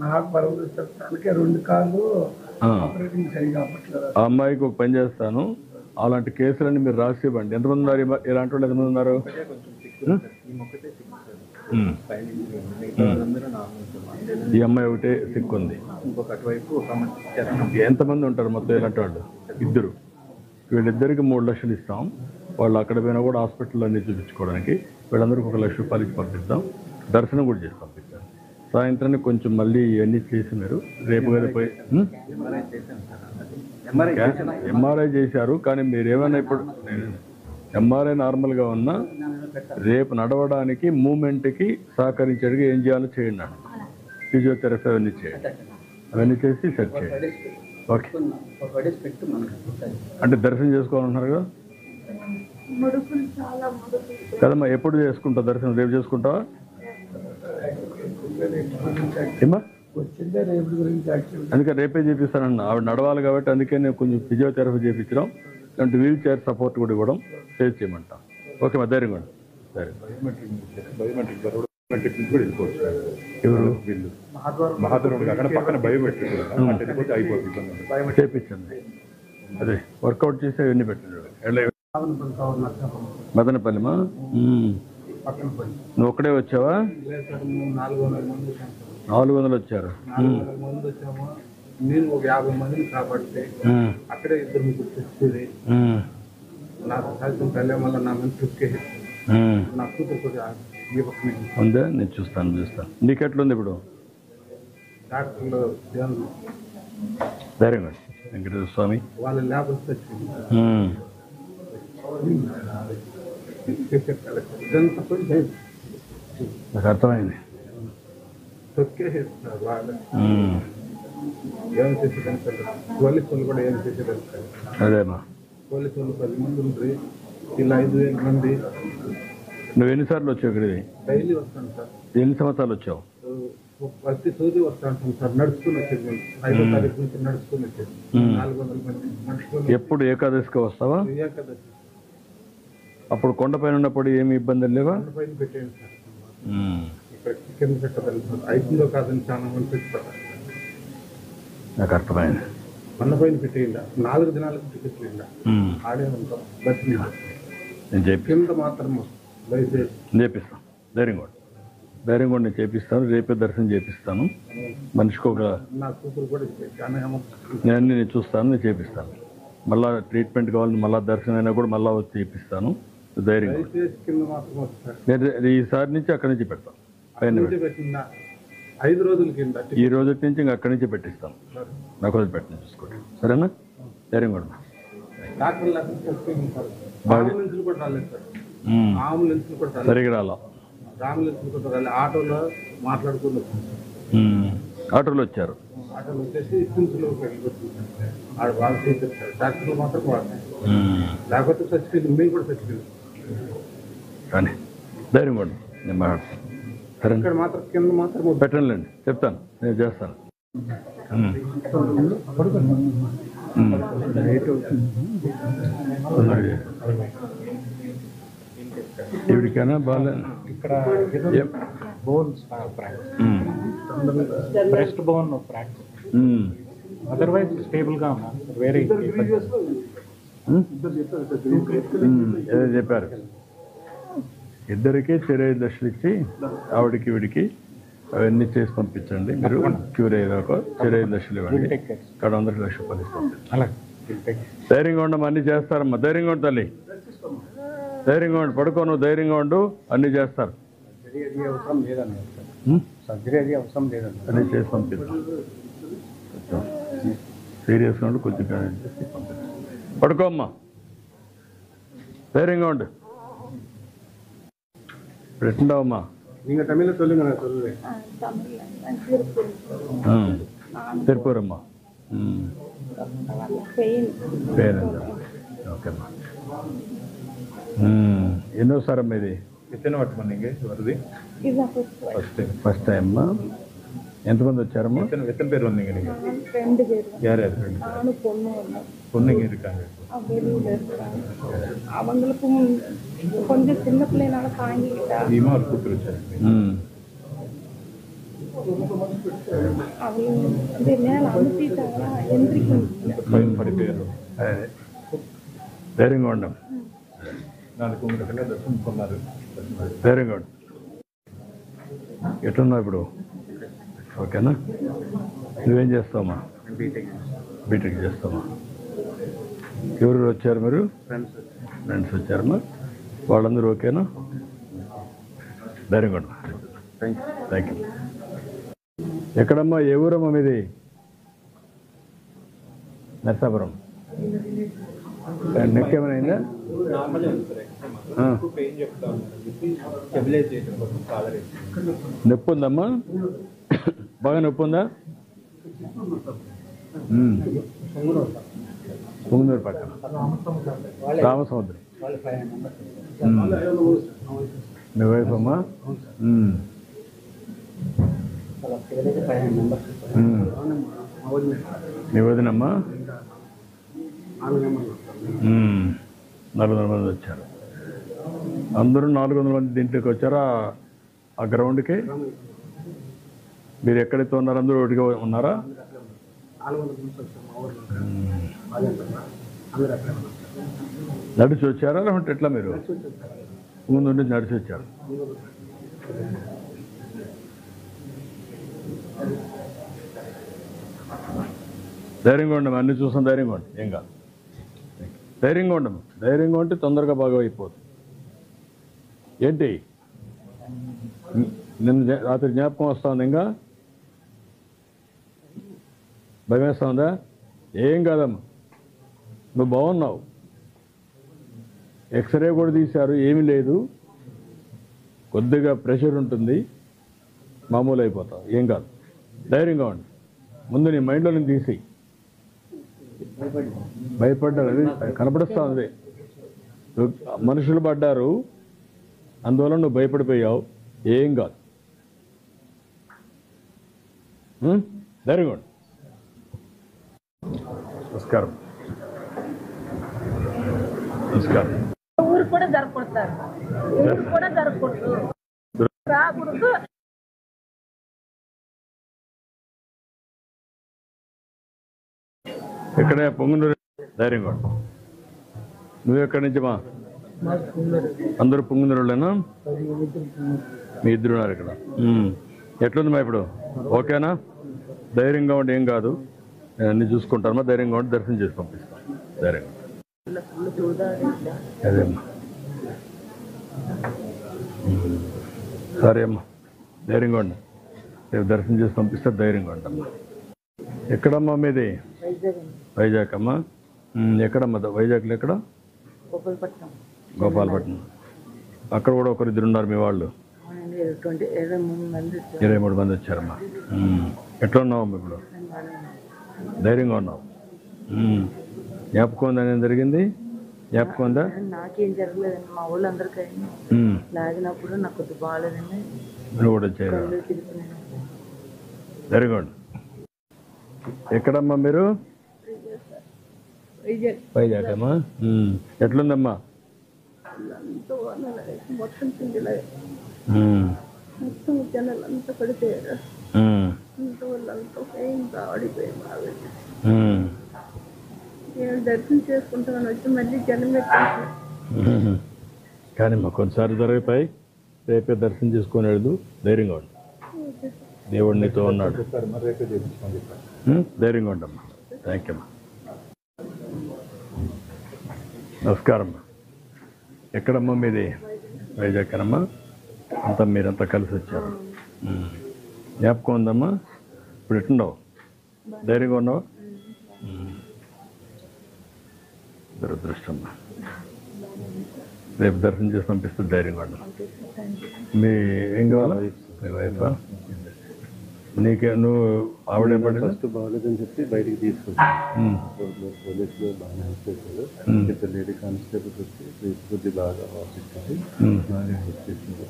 నాకు తనకే 2 కార్లు ఆపరేటింగ్ సరిగా అవ్వట్లేదు. ఆ అమ్మాయికి ఒక పని చేస్తాను, అలాంటి కేసులన్నీ మీరు రాసి ఇవ్వండి. ఎంతమంది ఉన్నారు ఇలాంటి వాళ్ళు? ఎంతమంది ఉన్నారు? ఈ అమ్మాయి ఒకటే సిక్ ఉంది. ఎంతమంది ఉంటారు మొత్తం ఇలాంటి వాళ్ళు? 2. వీళ్ళిద్దరికి 3 లక్షలు ఇస్తాం. వాళ్ళు అక్కడ పోయినా కూడా హాస్పిటల్లో అన్నీ చూపించుకోవడానికి వీళ్ళందరికీ 1 లక్ష రూపాయలు ఇచ్చి పంపిస్తాం. దర్శనం కూడా చేసి పంపిస్తాం. సాయంత్రానికి కొంచెం మళ్ళీ ఇవన్నీ చేసి మీరు రేపు కదా పోయి ఎంఆర్ఐ చేశారు. కానీ మీరు ఏమైనా ఇప్పుడు ఎంఆర్ఐ నార్మల్గా ఉన్నా రేపు నడవడానికి మూమెంట్కి సహకరించేట్టుగా ఏం చేయాలో చేయండి. ఫిజియోథెరపీ అవన్నీ చేయండి. అవన్నీ చేసి సెట్ చేయండి. ఓకే. అంటే దర్శనం చేసుకోవాలన్నారు కదా కదమ్మా? ఎప్పుడు చేసుకుంటావు దర్శనం? రేపు చేసుకుంటావా? ఏమా? అందుకే రేపే చేపిస్తానన్న. ఆవిడ నడవాలి కాబట్టి అందుకే నేను కొంచెం ఫిజియోథెరపీ చేయించడం, అంటే వీల్ చైర్ సపోర్ట్ కూడా ఇవ్వడం చేసి చేయమంటాం. ఓకే మా ధైర్యం కూడా. సరే. ఎవరు? చేపించండి. అదే వర్కౌట్ చేసి అవన్నీ పెట్టండి. మదనపల్లిమా? నువ్వు ఒక్కడే వచ్చావా? 400 వచ్చారు. నేను ఒక 50 మందిని కాబట్టి అక్కడే 2 తెచ్చుకుని నాకు సాయంత్రం తల్లి మళ్ళీ నా మంది ట్రిప్కి నా కూతురు కూడా ఉందా? నేను చూస్తాను. నీకెట్లుంది ఇప్పుడు? డాక్టర్లు ధైర్యంగా వెంకటేశ్వర స్వామి వాళ్ళ ల్యాబ్స్ తెచ్చుకుంది. నాకు అర్థమైంది. తొక్కేసేస్తున్నారు వాళ్ళు. ఏం చేసేదాన్ని పోలీసులు కూడా ఏం చేసేదాన్ని. అదేమా పోలీసులు 10 మంది ఉంటుంది, ఇలా 5,000 మంది. నువ్వు ఎన్నిసార్లు వచ్చావు ఇక్కడికి? డైలీ వస్తాను సార్. ఎన్ని సంవత్సరాలు వచ్చావు? ప్రతి సూది వస్తాను సార్. నడుచుకుని వచ్చేది 5వ తారీఖు నుంచి నడుచుకుని వచ్చేది 400 మంది నడుచుకుని. ఎప్పుడు ఏకాదశికి వస్తావా? ఏకాదశి. అప్పుడు కొండపైన ఉన్నప్పుడు ఏమి ఇబ్బందులు లేవా? కొండపైన పెట్టేయండి సార్. ఇక్కడ కింద పెట్టగలి సార్. అయితుందో కాదని చాలా మంది పెట్టుకుంటారు. నాకు అర్థమైంది. కొండపైన పెట్టేయండి. 4 దినాలకు టికెట్లు ఇలా ఆడే ఉంటాం. దర్శనం నేను కింద మాత్రం దయచేసి చేపిస్తాను. ధైర్యం కూడా నేను చేపిస్తాను. రేపే దర్శనం చేపిస్తాను. మనిషికి ఒక నా కూతురు కూడా నేను చూస్తాను, నేను చేపిస్తాను. మళ్ళా ట్రీట్మెంట్ కావాలని మళ్ళీ దర్శనం అయినా కూడా మళ్ళీ వచ్చి చేపిస్తాను. ధైర్యం కింద మాత్రం వస్తారు. నేను ఈసారి నుంచి అక్కడి నుంచి పెడతాను. పైన 5 రోజుల కింద ఈ రోజు నుంచి ఇంకా అక్కడి నుంచి పెట్టిస్తాను. నాకు రోజు పెట్టిన చూసుకోండి. సరేనా? ధైర్యం కూడా సరిగా రాలా. ఆటోలో మాట్లాడుకుని ఆటోలో వచ్చారు. ఆటోలో వచ్చేసి వాళ్ళు చేసేస్తారు. డాక్టర్లు మాత్రం వాడతారు. లేకపోతే చచ్చిపోయింది. మేము కూడా చచ్చిపోయింది. కానీ ధైర్యం కూడా నేను మాట్లాడతాను. సరే ఇక్కడ మాత్రం కింద మాత్రం పెట్టండి, చెప్తాను, నేను చేస్తాను. ఇవిడికైనా బాగా ఇక్కడ bones breast bone fracture, otherwise stable గా ఉన్నా. వేరే ఏదో చెప్పారు. ఇద్దరికి చెరై దశలు ఇచ్చి ఆవిడికి వీడికి అవన్నీ చేసి పంపించండి. మీరు క్యూర్ అయ్యాక చెరై దశలు ఇవ్వండి. ఇక్కడ 100 లక్షల రూపాయలు ఇస్తాం. అలా ధైర్యంగా ఉండమ్మా, అన్నీ చేస్తారమ్మా. ధైర్యంగా ఉండు తల్లి, ధైర్యంగా ఉండు. పడుకోను, ధైర్యంగా ఉండు, అన్నీ చేస్తారు. సర్జరీ అవసరం లేదన్నారు. సర్జరీ అది అవసరం లేదన్నారు. అన్నీ చేసి పంపిస్తాం. సీరియస్గా ఉండి కొంచెం చేసి పంపిస్తాం. పడుకోమ్మా, ధైర్యంగా ఉండు. ఇప్పుడు ఎట్లుండవమ్మా? நீங்க தமிழ்ல சொல்லுங்க, நான் சொல்லுவேன். తిరుపూరమ్మా. పేరు ఓకేమ్మా. ఎన్నోసారమ్మా ఇది? எத்தனை வாட்டி பண்ணீங்க வருது? ఫస్ట్ టైం అమ్మా. ఎంతమంది వచ్చారమ్మా? எத்தனை பேர் வந்தீங்க நீங்க? 2 பேர். யார் யார்? 2 நானும் பொண்ணு வந்தோம். பொண்ணுங்க இருக்காங்க. வெளியில இருக்காங்க. அவங்களுக்கும் கொஞ்சம் சின்ன பிள்ளைனால தாங்கிக்கிட்டா நீமா ஒரு கூப்பிட்டு வச்சாரு. அவங்க வந்து மேல அமுத்திட்டாங்கன்னா எந்திரிக்க முடியல. పడిపోయారు. ధైర్యంగా ఉండం. నాలుగు గంటల దర్శనం కొన్నారు. ధైర్యంగా ఉండు. ఎట్లున్నావు ఇప్పుడు? ఓకేనా? నువ్వేం చేస్తావమ్మా? బీటెక్ చేస్తావా? ఎవరు వచ్చారు మీరు? ఫ్రెండ్స్ వచ్చారమ్మా. వాళ్ళందరూ ఓకేనా? ధైర్యంగా ఉండు. Thank you. ఎక్కడమ్మా? ఏ ఊరమ్మా మీది? నర్సాపురం. నెక్ ఏమైనా అయిందా? నొప్పి ఉందమ్మా? బాగా నొప్పి ఉందా? పొంగునూరు పక్కన రామసముద్రం. మీ వైఫ్ అమ్మా? మీ వదినమ్మా? 400 మంది వచ్చారు. అందరూ 400 మంది దీంట్లోకి వచ్చారా? ఆ గ్రౌండ్కి మీరు ఎక్కడైతే ఉన్నారో అందరూ ఒకటిగా ఉన్నారా? నడిచి వచ్చారా లేకుంటే ఎట్లా? మీరు ముందు నుండి నడిచి వచ్చారు. ధైర్యంగా ఉండము, అన్ని చూసాం. ధైర్యంగా ఉండి ఏం కాదు. ధైర్యంగా ఉండము. ధైర్యంగా ఉంటే తొందరగా బాగా అయిపోతుంది. ఏంటి నిన్న రాత్రి జ్ఞాపకం వస్తూ ఉంది? ఇంకా భయం వేస్తూ ఉందా? ఏం కాదమ్మా, నువ్వు బాగున్నావు. ఎక్స్రే కూడా తీశారు, ఏమీ లేదు. కొద్దిగా ప్రెషర్ ఉంటుంది, మామూలు అయిపోతావు. ఏం కాదు, ధైర్యంగా ఉండి. ముందు నీ మైండ్లో నేను తీసి భయపడ్డారు. అది కనపడుస్తూ ఉంది. మనుషులు పడ్డారు, అందువల్ల నువ్వు భయపడిపోయావు. ఏం కాదు, ధైర్యంగా ఉండు. నమస్కారం. నమస్కారం. ఊరు కూడా జరగకూడదు, ఊరు కూడా జరగకూడదు, రాకూడదు. ఎక్కడే? పొంగునూరు. ధైర్యంగా ఉండు. నువ్వు ఎక్కడి నుంచి మా? అందరూ పొంగునూరులేనా? మీ ఇద్దరు ఉన్నారు ఇక్కడ. ఎట్లుంది మా ఇప్పుడు? ఓకేనా? ధైర్యంగా ఉండి, ఏం కాదు, నేను అన్ని చూసుకుంటానమ్మా. ధైర్యంగా ఉండి దర్శనం చేసి పంపిస్తాను. ధైర్యంగా అదేమ్మా. సరే అమ్మా, ధైర్యంగా ఉండి రేపు దర్శనం చేసి పంపిస్తే ధైర్యంగా ఉంటామ్మా. ఎక్కడమ్మా మీది? వైజాగ్ అమ్మా. ఎక్కడమ్మా? వైజాగ్లో ఎక్కడ? గోపాలపట్నం. అక్కడ కూడా ఒకరిద్దరు ఉన్నారు మీ వాళ్ళు? 23 మంది వచ్చారమ్మా. ఎట్లా ఉన్నావమ్మా ఇప్పుడు? ధైర్యంగా ఉన్నావు. జ్ఞాపకం ఉందా ఏం జరిగింది? జ్ఞాపకం ఉందా? నాకేం జరగలేదండి, మా వాళ్ళు అందరికీ లాగినప్పుడు నాకు కొద్దిగా బాగాలేదండి. నువ్వు కూడా చేయరా? Very good. ఎక్కడమ్మా మీరు? వైజాగ్ అమ్మా. ఎట్లుందమ్మా? మొత్తం పిండిలో మొత్తం జనాలు అంతా పడిపోయారు. ఇంట్లో వాళ్ళంతా ఆడిపోయారు. నేను దర్శనం చేసుకుంటామని వచ్చి మళ్ళీ జనం పెట్టాను. కానీ మా కొన్నిసార్లు జరిగిపోయి రేపే దర్శనం చేసుకొని వెళ్దు. ధైర్యంగా ఉండు, దేవుడు నీతో ఉన్నాడు. ధైర్యంగా ఉండమ్మా. థ్యాంక్ యూ అమ్మా. నమస్కారం. ఎక్కడమ్మా మీది? వైజాగ్ అమ్మా. అంతా మీరంతా కలిసి వచ్చారు. జ్ఞాపకం ఉందమ్మా? ఇప్పుడు ఎట్లున్నావు? ధైర్యంగా ఉన్నావు? దురదృష్టం. రేపు దర్శనం చేసి పంపిస్తే ధైర్యంగా ఉన్నావు. మీ ఏం కావాలా? మీ వైఫా? నీకే నువ్వు ఆవిడే పడి ఫస్ట్ బాగాలేదని చెప్పి బయటికి తీసుకొచ్చాను. పోలీసులు బాగానే హెల్ప్ చేశారు. ఇద్దరు లేడీ కానిస్టేబుల్స్ వచ్చి కొద్ది బాగా ఆఫీస్కి బాగా హెల్ప్ చేశారు.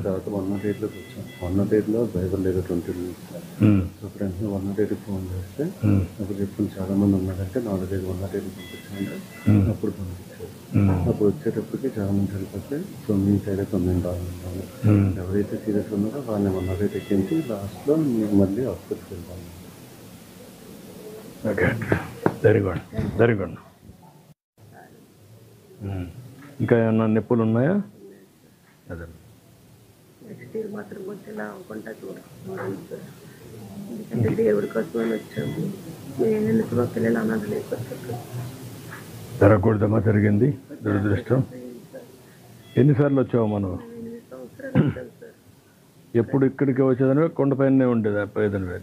తర్వాత 108లోకి వచ్చాం. 108లో డ్రైవర్ లేదు 20 minutes. సో ఫ్రెండ్స్ 108కి ఫోన్ చేస్తే అప్పుడు చెప్పుకుని చాలా మంది ఉన్నారంటే 4 108కి పంపించాను. అప్పుడు పంపించారు. అప్పుడు వచ్చేటప్పటికి చాలా మంది చనిపోతే 9 సైడ్ 9 బాగున్నాము. ఎవరైతే సీరియస్ ఉన్నారో వాళ్ళని 108 ఎక్కించి లాస్ట్లో మళ్ళీ హాస్పిటల్కి వెళ్తాము. Okay, very good, very good. ఇంకా ఏమన్నా నొప్పులు ఉన్నాయా? అదే నెక్స్ట్ ఇయర్ మాత్రం వచ్చేలా అనుకుంటా చూడాలి సార్. ఎందుకంటే దేవుడి కోసం అని వచ్చాము. ఎందుకు మా పిల్లలు అన్నది లేకపోతే జరగకూడదమ్మా. జరిగింది, దురదృష్టం. ఎన్నిసార్లు వచ్చావు మనం? 8 సంవత్సరాలు వచ్చాను సార్. ఎప్పుడు ఇక్కడికి వచ్చేదానివే? కొండపైనే ఉండేది పోయేదానివే?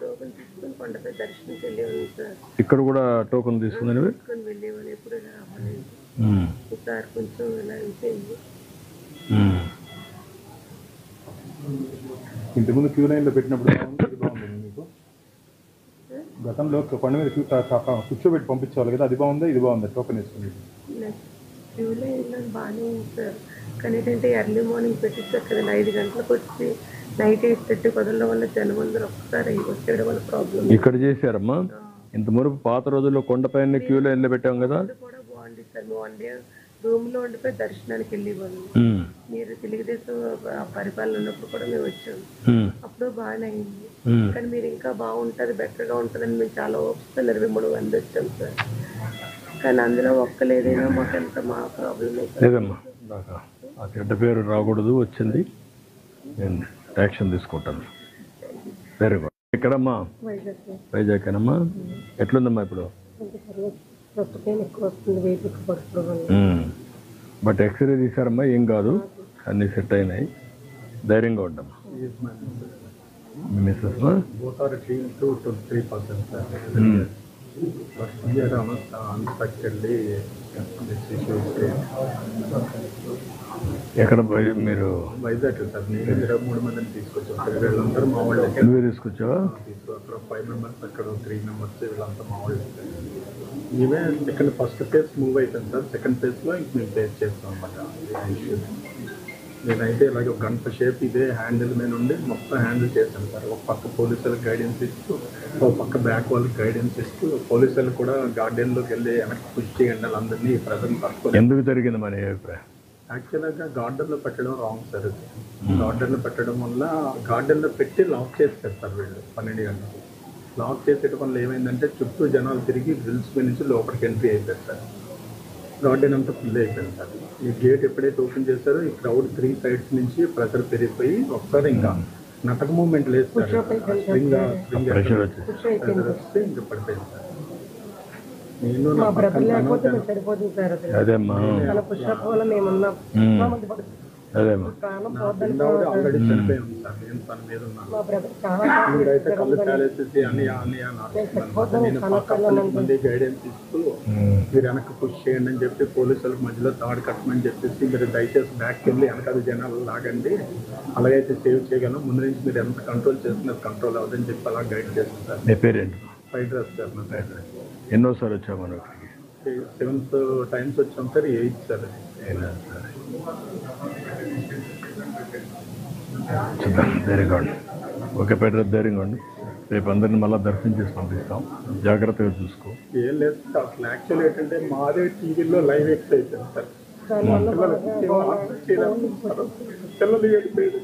టోకెన్ తీసుకుని కొండపై దర్శనంకి వెళ్ళేవాళ్ళు సార్. ఇక్కడ కూడా టోకెన్ తీసుకుందానివే? తీసుకొని వెళ్ళేవాళ్ళు. ఎప్పుడు రావాలి ఈసారి కొంచెం ఇలా అయిపోయింది. ఇంతకుముందు క్యూ లైన్లో పెట్టినప్పుడు బాగుంది మీకు? గతంలో కొండ మీద కూర్చోబెట్టి పంపించేవాళ్ళు కదా, అది బాగుందా ఇది బాగుందా? టోకెన్ వేసుకుని క్యూలో వెళ్ళాను బాగానే ఉంది సార్. కానీ ఏంటంటే ఎర్లీ మార్నింగ్ పెట్టిస్తారు కదా, 5 గంటలకు వచ్చి నైట్ 8:30 కుదరడం వల్ల జనం అందరూ ఒక్కసారి వచ్చేయడం వల్ల ప్రాబ్లం. ఇక్కడ చేశారమ్మా. ఇంత మురుపు పాత రోజుల్లో కొండపైన క్యూలో వెళ్ళి పెట్టాం కదా. కూడా బాగుంది సార్. మేము 1 డే రూమ్ లో ఉండిపోయి దర్శనానికి వెళ్ళేవాళ్ళు. మీరు తెలుగుదేశం పరిపాలన ఉన్నప్పుడు కూడా మేము వచ్చాము. అప్పుడు బాగానే అయింది. కానీ మీరు ఇంకా బాగుంటుంది, బెటర్ గా ఉంటుందని మేము చాలా ఓపిస్తే 23 మంది వచ్చాం సార్. కానీ అందులో ఒక్కలేదైనా మాకు ఎంత మా ప్రాబ్లం లేదమ్మా. ఆ చెడ్డ పేరు రాకూడదు, వచ్చింది. నేను యాక్షన్ తీసుకుంటాను. Very good. ఎక్కడమ్మా? వైజాగ్ అమ్మా. ఎట్లుందమ్మా ఇప్పుడు? బట్ ఎక్స్రే తీసారమ్మా, ఏం కాదు, అన్నీ సెట్ అయినాయి. ధైర్యంగా ఉండమ్మా. మీ మిస్సెస్ ఎక్కడ మీరు? వైజాగ్ సార్. నేను 23 మందిని తీసుకొచ్చాను. వీళ్ళందరూ మా వాళ్ళు. నువ్వే తీసుకొచ్చావా? అక్కడ 5 మెంబర్స్, అక్కడ 3 మెంబర్స్, వీళ్ళంతా మా వాళ్ళు. మేమే సెకండ్ ఫస్ట్ ఫేజ్ మూవ్ అయిపోయింది సార్. సెకండ్ ఫేజ్లో ఇంక మేము ఫేస్ చేస్తాం అనమాట. నేనైతే ఇలాగే 1 గంట సేపు ఇదే హ్యాండిల్ మీద ఉండి మొత్తం హ్యాండిల్ చేశాను సార్. ఒక పక్క పోలీసులకు గైడెన్స్ ఇస్తూ, ఒక పక్క బ్యాక్ వాళ్ళకి గైడెన్స్ ఇస్తూ, పోలీసులు కూడా గార్డెన్లోకి వెళ్ళి వెనక్కి పుష్ చేయండి వాళ్ళందరినీ ప్రజలు పట్టుకొని. ఎందుకు జరిగింది మన అభిప్రాయం? యాక్చువల్గా గార్డెన్లో పెట్టడం రాంగ్ సార్. అది గార్డెన్లో పెట్టడం వల్ల గార్డెన్లో పెట్టి లాక్ చేస్తారు సార్ వీళ్ళు 12 గంటలకు. లాక్ చేసేట వల్ల ఏమైందంటే చుట్టూ జనాలు తిరిగి గ్రిల్స్ మీద నుంచి లోపలికి ఎంట్రీ అయిపోయారు సార్. గార్డెన్ అంతా ఫుల్ అయిపోయింది సార్. ఈ గేట్ ఎప్పుడైతే ఓపెన్ చేశారో ఈ క్రౌడ్ 3 sides నుంచి ప్రెషర్ పెరిగిపోయి ఒకసారి ఇంకా నటక మూవ్మెంట్ లేదు సార్. స్ప్రింగ్ ప్రెషర్ వస్తే ఇంకా పడిపోయింది సార్. నేను అదేమ్మా, అదేమ్మా. ఆల్రెడీ చనిపోయి ఉంది సార్. నేను తన మీద ఉన్నాను. మీరైతే కళ్ళు కాలేసేసి నేను పక్క మంది గైడెన్స్ ఇస్తూ మీరు వెనక్కి పుష్ చేయండి అని చెప్పి పోలీసులకు మధ్యలో తాడు కట్టమని చెప్పేసి మీరు దయచేసి బ్యాక్కి వెళ్ళి వెనకాల జనాలు లాగండి, అలాగైతే సేవ్ చేయగలను, ముందు నుంచి మీరు ఎంత కంట్రోల్ చేస్తున్నారు కంట్రోల్ అవ్వదని చెప్పి అలా గైడ్ చేస్తాను సార్. మీ పేరేంటి? Fried rice sir. నా ఫ్రైడ్ రైస్. ఎన్నోసారి వచ్చావు మనం ఇక్కడికి? 7th టైమ్స్ వచ్చాం సార్, 8th సార్. చూద్దాం. ధైర్యంగా ఉండి. ఓకే పెట్ట ధైర్యంగా ఉండి. రేపు అందరిని మళ్ళీ దర్శనం చేసి పంపిస్తాం. జాగ్రత్తగా చూసుకో. ఏం లేదు సార్, అసలు యాక్చువల్ ఏంటంటే మాదే టీవీలో లైవ్ ఎక్స్ అయిపోయింది సార్. పిల్లలు ఏడిపోయారు.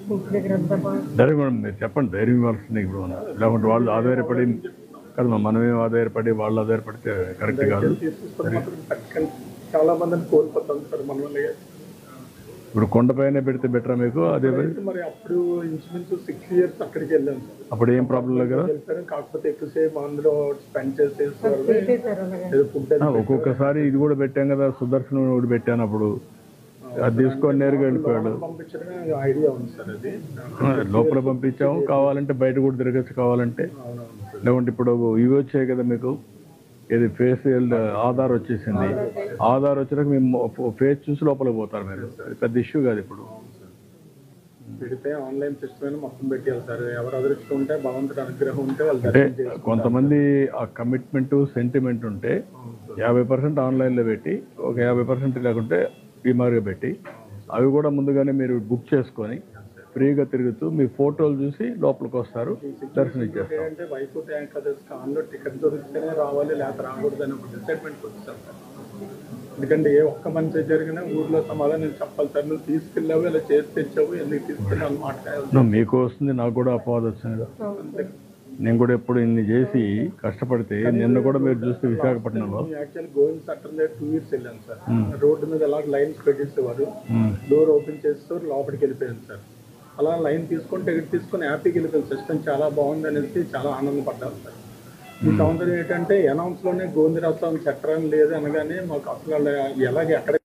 ధైర్యంగా ఉండి. మీరు చెప్పండి, ధైర్యం ఇవ్వాల్సింది ఇప్పుడు మనం. లేకుంటే వాళ్ళు ఆధారపడి కదా, మనమేం ఆధారపడి వాళ్ళు ఆధారపడితే కరెక్ట్ కాదు. చాలా మందిని కోల్పోతాం సార్ మన వల్ల. ఇప్పుడు కొండపైన పెడితే బెటరా మీకు? అదే మరి అప్పుడు ఇంచుమించు 6 years అక్కడికి వెళ్ళాం సార్. అప్పుడు ఏం ప్రాబ్లం లేదు కదా. వెళ్తారు, కాకపోతే ఎక్కువసేపు అందులో స్పెండ్ చేసేసారు. ఫుడ్ ఒక్కొక్కసారి ఇది కూడా పెట్టాం కదా, సుదర్శనం కూడా పెట్టాను. అప్పుడు అది తీసుకొని నేరుగా వెళ్ళిపోయాడు. పంపించడం ఐడియా ఉంది సార్. అది లోపల పంపించాము. కావాలంటే బయట కూడా తిరగచ్చు కావాలంటే. లేకుంటే ఇప్పుడు ఇవి వచ్చాయి కదా మీకు, ఇది ఫేషియల్ ఆధార్ వచ్చేసింది. ఆధార్ వచ్చినాక మేము ఫేస్ చూసి లోపలికి పోతారు మీరు. పెద్ద ఇష్యూ కాదు ఇప్పుడు. పెడితే ఆన్లైన్ సిస్టమ్ మొత్తం పెట్టాలి సార్. ఎవరు అదృష్టం ఉంటే, భగవంతుడి అనుగ్రహం ఉంటే వాళ్ళు అంటే కొంతమంది ఆ కమిట్మెంట్ సెంటిమెంట్ ఉంటే 50% ఆన్లైన్లో పెట్టి, ఒక 50% లేకుంటే బీమార్గా పెట్టి, అవి కూడా ముందుగానే మీరు బుక్ చేసుకొని ఫ్రీగా తిరుగుతూ మీ ఫోటోలు చూసి లోపలికి వస్తారు, దర్శనం ఇచ్చేస్తారు. అంటే వైకుంఠ ఏకాదశి కాన్లో టికెట్ దొరికితేనే రావాలి, లేకపోతే రాకూడదు అని ఒక డిసైడ్మెంట్ వచ్చాం సార్. ఎందుకంటే ఏ ఒక్క మంచి జరిగినా ఊర్లో సమాధానం చెప్పాలి సార్. నువ్వు తీసుకెళ్ళావు, ఇలా చేసి తెచ్చావు, ఎందుకు తీసుకెళ్ళావు మాట్లాడాలి. మీకు వస్తుంది, నాకు కూడా అపవాదం వచ్చింది కదా. నేను కూడా ఎప్పుడు ఇన్ని చేసి కష్టపడితే నిన్న కూడా మీరు చూస్తే విశాఖపట్నంలో యాక్చువల్ గోవింద్ సటర్ 2 years వెళ్ళాను సార్. రోడ్డు మీద అలా లైన్స్ పెట్టేసేవారు, డోర్ ఓపెన్ చేస్తారు, లోపలికి వెళ్ళిపోయాను సార్. అలా లైన్ తీసుకొని టికెట్ తీసుకొని హ్యాపీకి వెళ్ళిపోయాను. సిస్టమ్ చాలా బాగుంది అనేసి చాలా ఆనందపడ్డాను సార్. ఈ సౌందర్యం ఏంటంటే అనౌన్స్లోనే గోవిందరాజస్వామి చక్రం లేదు అనగానే మాకు అసలు ఎలాగే ఎక్కడ